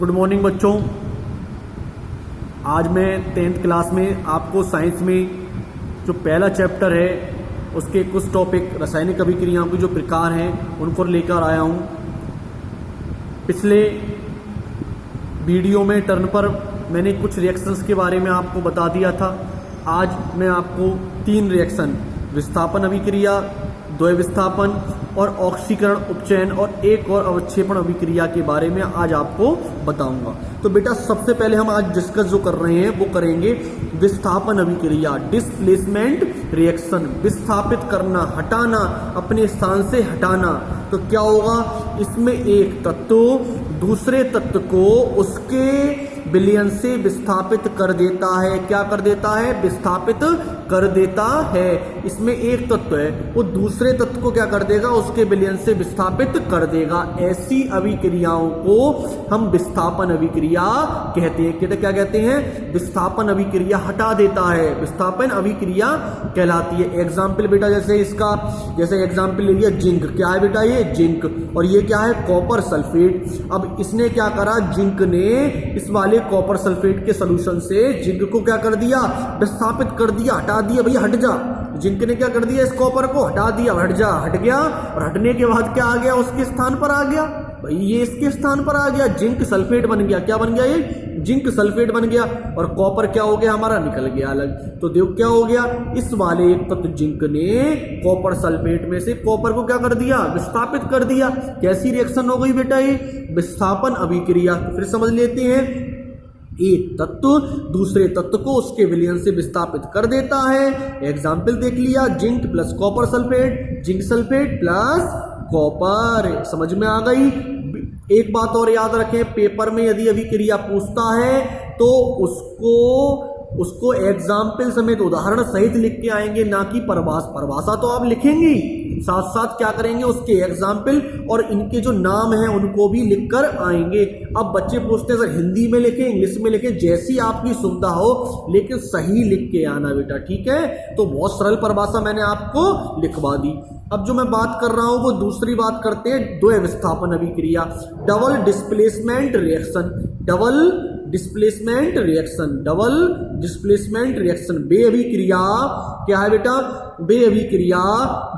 Good morning बच्चों। आज मैं 10th क्लास में आपको साइंस में जो पहला चैप्टर है उसके कुछ टॉपिक रासायनिक अभिक्रियाओं के जो प्रकार हैं उनको लेकर आया हूँ। पिछले वीडियो में टर्न पर मैंने कुछ रिएक्शंस के बारे में आपको बता दिया था। आज मैं आपको 3 रिएक्शन, विस्थापन अभिक्रिया, द्वय विस्थापन और ऑक्सीकरण उपचयन और एक और अवक्षेपण अभिक्रिया के बारे में आज आपको बताऊंगा। तो बेटा सबसे पहले हम आज डिस्कस जो कर रहे हैं वो करेंगे विस्थापन अभिक्रिया, डिस्प्लेसमेंट रिएक्शन। विस्थापित करना, हटाना, अपने स्थान से हटाना। तो क्या होगा, इसमें एक तत्व दूसरे तत्व को उसके विलयन से विस्थापित कर देता है। क्या कर देता है? विस्थापित कर देता है। इसमें एक तत्व है वो दूसरे तत्व को क्या कर देगा? उसके विलयन से विस्थापित कर देगा। ऐसी अभिक्रियाओं को हम विस्थापन अभिक्रिया कहते हैं। क्या कहते हैं? विस्थापन अभिक्रिया हटा देता है, विस्थापन अभिक्रिया कहलाती है। एग्जाम्पल बेटा जैसे एग्जाम्पल ले लिया जिंक। क्या है बेटा? ये जिंक। और ये क्या है? Copper sulphate. अब इसने क्या करा? जिंक ने इस वाले कॉपर सल्फेट के सॉल्यूशन से जिंक को क्या कर दिया? विस्थापित कर दिया, हटा दिया। भैया हट जा। जिंक ने क्या कर दिया? इस कॉपर को हटा दिया, हट जा, हट गया। और हटने के बाद क्या आ गया? उसके स्थान पर आ गया। भाई ये इसके स्थान पर आ गया, जिंक सल्फेट बन गया। क्या बन गया? ये जिंक सल्फेट बन गया। और कॉपर क्या हो गया? हमारा निकल गया अलग। तो देखो क्या हो गया, इस वाले तत्व जिंक ने कॉपर सल्फेट में से कॉपर को क्या कर दिया? विस्थापित कर दिया। कैसी रिएक्शन हो गई बेटा? ये विस्थापन अभिक्रिया। फिर समझ लेते हैं, एक तत्व दूसरे तत्व को उसके विलयन से विस्थापित कर देता है। एग्जाम्पल देख लिया, zinc plus copper sulphate, zinc sulphate plus copper. समझ में आ गई? एक बात और याद रखें, पेपर में यदि अभिक्रिया पूछता है तो उसको एग्जाम्पल समेत उदाहरण सहित लिख के आएंगे, ना कि परिभाषा तो आप लिखेंगे, साथ साथ क्या करेंगे, उसके एग्जाम्पल और इनके जो नाम हैं उनको भी लिख कर आएंगे। अब बच्चे पूछते हैं सर हिंदी में लिखें, इंग्लिश में लिखें, जैसी आपकी सुविधा हो, लेकिन सही लिख के आना बेटा, ठीक है? तो बहुत सरल परिभाषा मैंने आपको लिखवा दी। अब जो मैं बात कर रहा हूं वो दूसरी बात करते हैं, द्वय विस्थापन अभिक्रिया, double displacement reaction. Double displacement reaction बे अभिक्रिया। क्या है बेटा? बे अभिक्रिया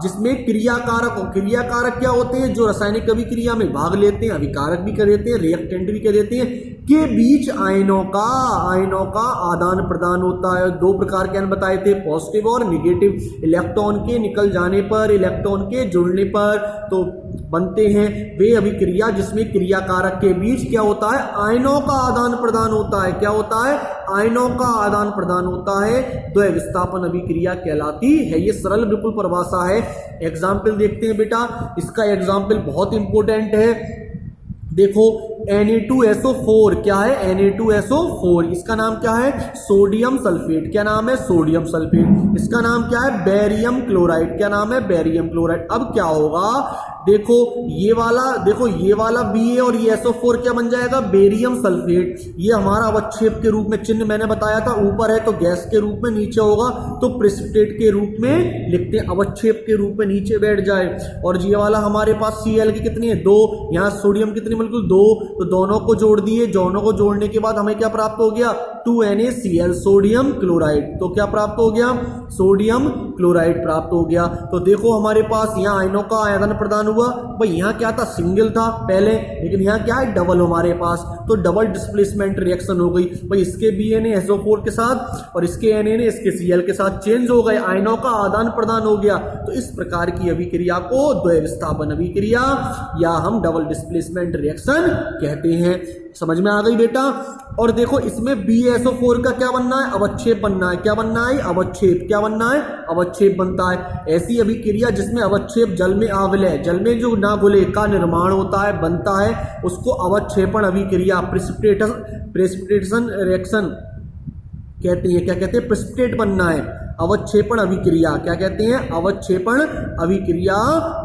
जिसमें क्रियाकारक क्या होते हैं? जो रासायनिक अभिक्रिया में भाग लेते हैं, अभिकारक भी कर देते हैं, रिएक्टेंट भी कर देते हैं, के बीच आयनों का आदान प्रदान होता है। 2 प्रकार के आयन बताए थे, पॉजिटिव और निगेटिव। इलेक्ट्रॉन के निकल जाने पर, इलेक्ट्रॉन के जुड़ने पर तो बनते हैं वे अभिक्रिया जिसमें क्रियाकारक के बीच क्या होता है? आयनों का आदान प्रदान होता है। क्या होता है? आयनों का आदान प्रदान होता है। द्वय विस्थापन अभिक्रिया कहलाती है। ये सरल बिल्कुल परिभाषा है। एग्जाम्पल देखते हैं बेटा, इसका एग्जाम्पल बहुत इंपॉर्टेंट है। देखो Na2SO4। क्या है? Na2SO4। इसका नाम क्या है? Sodium sulphate. क्या नाम है? Sodium sulphate. इसका नाम क्या है? Barium chloride. क्या नाम है? Barium chloride. अब क्या होगा, देखो ये वाला Ba और ये SO4 क्या बन जाएगा? Barium sulphate. ये हमारा अवक्षेप के रूप में, चिन्ह मैंने बताया था, ऊपर है तो गैस के रूप में, नीचे होगा तो प्रेसिपिटेट के रूप में लिखते हैं, अवक्षेप के रूप में नीचे बैठ जाए। और ये वाला हमारे पास Cl की कितनी है? 2। यहाँ सोडियम कितनी? बिल्कुल 2। तो दोनों को जोड़ दिए, दोनों को जोड़ने के बाद हमें क्या प्राप्त हो गया? 2NaCl, sodium chloride. तो क्या प्राप्त हो गया? सोडियम क्लोराइड प्राप्त हो गया। तो देखो हमारे पास यहाँ आयनों का आदान प्रदान हुआ। भाई यहाँ क्या था? सिंगल था पहले, लेकिन यहाँ क्या है? डबल हमारे पास। तो डबल डिस्प्लेसमेंट रिएक्शन हो गई। भाई इसके BNaSO4 के साथ और इसके Na ने इसके Cl के साथ चेंज हो गए, आयनों का आदान प्रदान हो गया। तो इस प्रकार की अभिक्रिया को द्वय विस्थापन अभिक्रिया या हम डबल डिस्प्लेसमेंट रिएक्शन कहते हैं। समझ में आ गई बेटा? और देखो इसमें BaSO4 का क्या बनना है? अवक्षेप बनना है। क्या बनना है? अवक्षेप। क्या बनना है? अवक्षेप बनता है। ऐसी अभिक्रिया जिसमें अवक्षेप जल में आविलय, जल में जो ना घुले का निर्माण होता है, बनता है, उसको अवक्षेपण अभिक्रिया, प्रेसिपिटेशन रिएक्शन कहते हैं। क्या कहते हैं? प्रेसिपिटेट बनना है, अवक्षेपण अभिक्रिया। क्या कहते हैं? अवक्षेपण अभिक्रिया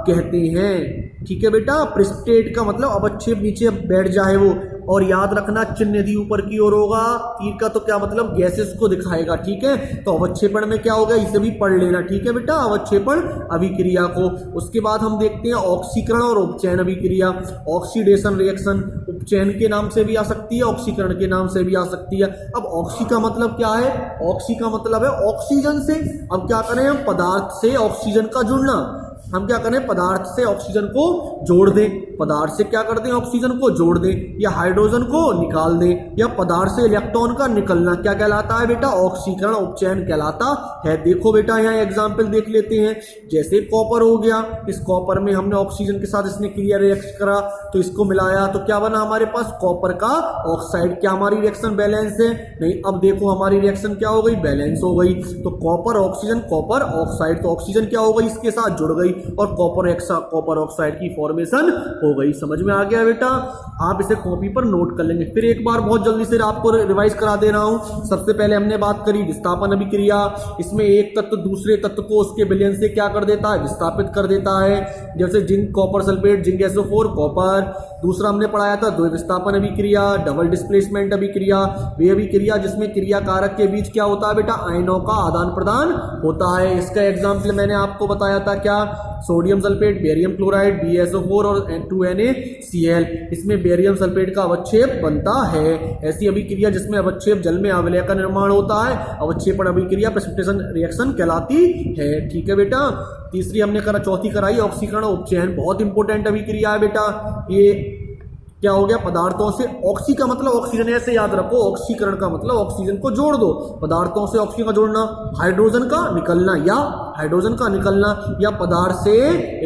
कहते हैं। ठीक है बेटा? प्रेसिपिटेट का मतलब अवक्षेप नीचे बैठ जाए वो। और याद रखना, चिन्ह यदि ऊपर की ओर होगा तीर का तो क्या मतलब? गैसेस को दिखाएगा। ठीक है? तो अवक्षेपण में क्या होगा, इसे भी पढ़ लेना। ठीक है बेटा? अवक्षेपण अभिक्रिया को। उसके बाद हम देखते हैं ऑक्सीकरण और उपचयन अभिक्रिया, ऑक्सीडेशन रिएक्शन, उपचयन के नाम से भी आ सकती है, ऑक्सीकरण के नाम से भी आ सकती है। अब ऑक्सी का मतलब क्या है? ऑक्सी का मतलब है ऑक्सीजन से। अब क्या करें हम? पदार्थ से ऑक्सीजन का जुड़ना। हम क्या करें? पदार्थ से ऑक्सीजन को जोड़ दें। पदार्थ से क्या कर दें? ऑक्सीजन को जोड़ दें, या हाइड्रोजन को निकाल दें, या पदार्थ से इलेक्ट्रॉन का निकलना क्या कहलाता है बेटा? ऑक्सीकरण उपचयन कहलाता है। देखो बेटा यहाँ एग्जाम्पल देख लेते हैं। जैसे कॉपर हो गया, इस कॉपर में हमने ऑक्सीजन के साथ इसने क्रिया रिएक्ट करा तो इसको मिलाया तो क्या बना हमारे पास? कॉपर का ऑक्साइड। क्या हमारी रिएक्शन बैलेंस है? नहीं। अब देखो हमारी रिएक्शन क्या हो गई? बैलेंस हो गई। तो कॉपर ऑक्सीजन, कॉपर ऑक्साइड, तो ऑक्सीजन क्या हो गई? इसके साथ जुड़ गई और कॉपर ऑक्साइड की फॉर्मेशन हो गई। समझ में आ गया बेटा? आप इसे कॉपी पर नोट कर लेंगे। फिर एक बार बहुत जल्दी से आपको रिवाइज करा दे रहा हूं। सबसे पहले हमने बात करी विस्थापन अभिक्रिया। इसमें एक तत्व दूसरे तत्व को उसके विलयन से क्या कर देता है? विस्थापित कर देता है। जैसे zinc copper sulphate, zinc SO4 copper. दूसरा हमने पढ़ाया था द्वि विस्थापन अभिक्रिया, डबल डिस्प्लेसमेंट अभिक्रिया। वे अभिक्रिया जिसमें क्रिया कारक के बीच क्या होता है बेटा? आयनों का आदान प्रदान होता है। इसका एग्जाम्पल मैंने आपको बताया था क्या? Sodium sulphate, barium chloride, BeSO4 और 2NaCl। इसमें बेरियम सल्फेट का अवक्षेप बनता है। ऐसी अभिक्रिया जिसमें अवक्षेप जल में अवलय का निर्माण होता है अवक्षेपण अभिक्रिया प्रेसिपिटेशन रिएक्शन कहलाती है। ठीक है बेटा? तीसरी हमने करा, चौथी कराई ऑक्सीकरण उपचयन। बहुत इंपॉर्टेंट अभिक्रिया है बेटा। ये क्या हो गया? पदार्थों से ऑक्सी का मतलब ऑक्सीजन, ऐसे याद रखो। ऑक्सीकरण का मतलब ऑक्सीजन को जोड़ दो। पदार्थों से ऑक्सीजन का जोड़ना, हाइड्रोजन का निकलना या पदार्थ से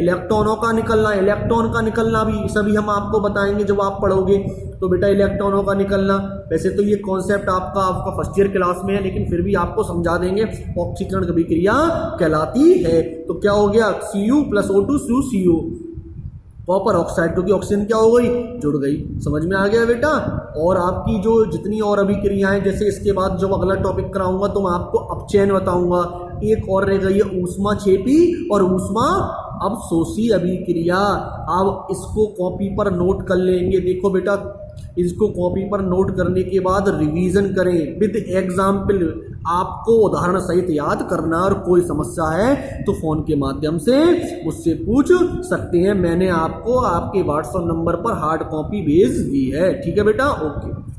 इलेक्ट्रॉनों का निकलना। इलेक्ट्रॉन का निकलना भी सभी हम आपको बताएंगे जब आप पढ़ोगे। तो बेटा इलेक्ट्रॉनों का निकलना, वैसे तो ये कॉन्सेप्ट आपका फर्स्ट ईयर क्लास में है, लेकिन फिर भी आपको समझा देंगे। ऑक्सीकरण अभिक्रिया कहलाती है। तो क्या हो गया? Cu+O2 कॉपर ऑक्साइड, क्योंकि ऑक्सीजन क्या हो गई? जुड़ गई। समझ में आ गया बेटा? और आपकी जो जितनी और अभिक्रियाएं, जैसे इसके बाद जब अगला टॉपिक कराऊंगा तो मैं आपको अपचयन बताऊंगा। एक और रह गई है ऊष्माक्षेपी और ऊष्मा अवशोषी अभिक्रिया। अब इसको कॉपी पर नोट कर लेंगे। देखो बेटा, इसको कॉपी पर नोट करने के बाद रिवीजन करें विद एग्जाम्पल। आपको उदाहरण सहित याद करना, और कोई समस्या है तो फोन के माध्यम से मुझसे पूछ सकते हैं। मैंने आपको आपके व्हाट्सएप नंबर पर हार्ड कॉपी भेज दी है। ठीक है बेटा? ओके।